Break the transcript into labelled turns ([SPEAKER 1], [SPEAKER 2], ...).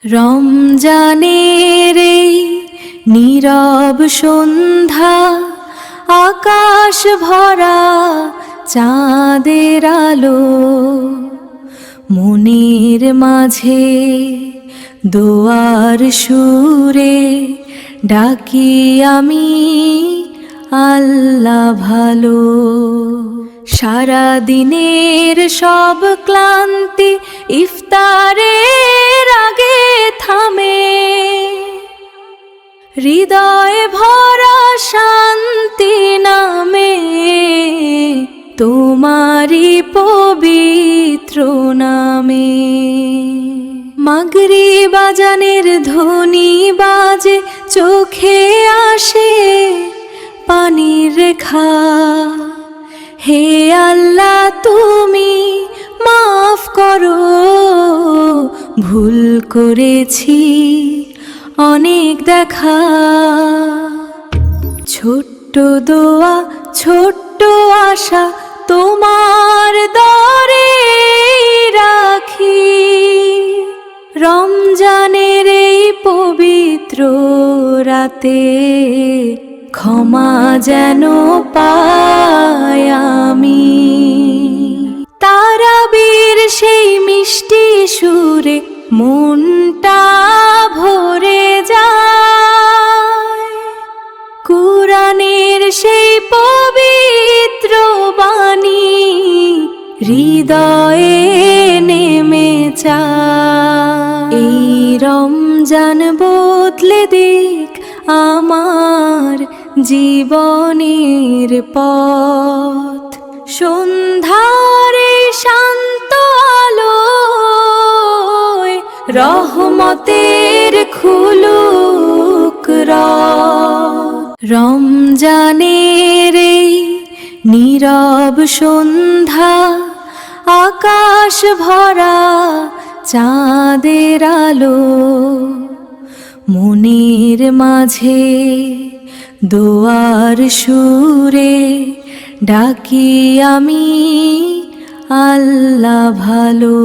[SPEAKER 1] রমজানের এই নীরব সন্ধ্যা, আকাশ ভরা চাঁদের আলো, মনের মাঝে দোয়ার সুরে ডাকি আমি আল্লাহ ভালো। সারা দিনের সব ক্লান্তি ইফতারের আগে থামে, হৃদয়ে ভরা শান্তি নামে তোমারি পবিত্র নামে। মাগরিব আযানের ধ্বনি বাজে, চোখে আসে পানির রেখা। হে আল্লাহ তুমি মাফ করো, ভুল করেছি অনেক দেখা। ছোট্ট দোয়া ছোট্ট আশা তোমার দরে রাখি, রমজানের এই পবিত্র রাতে ক্ষমা যেন পাই আমি। তারাবির সেই মিষ্টি সুরে মনটা ভরে যায়, কুরআনের সেই পবিত্র বাণী হৃদয়ে নেমে যায়। এই রমজান বদলে দিক আমার জীবনের পথ, সন্ধ্যার এই শান্ত আলোয় রহমতের খুলুক রথ। রমজানের এই নীরব সন্ধ্যা, আকাশ ভরা চাঁদের আলো, মনের মাঝে দোয়ার সুরে ডাকি আমি আল্লাহ ভালো।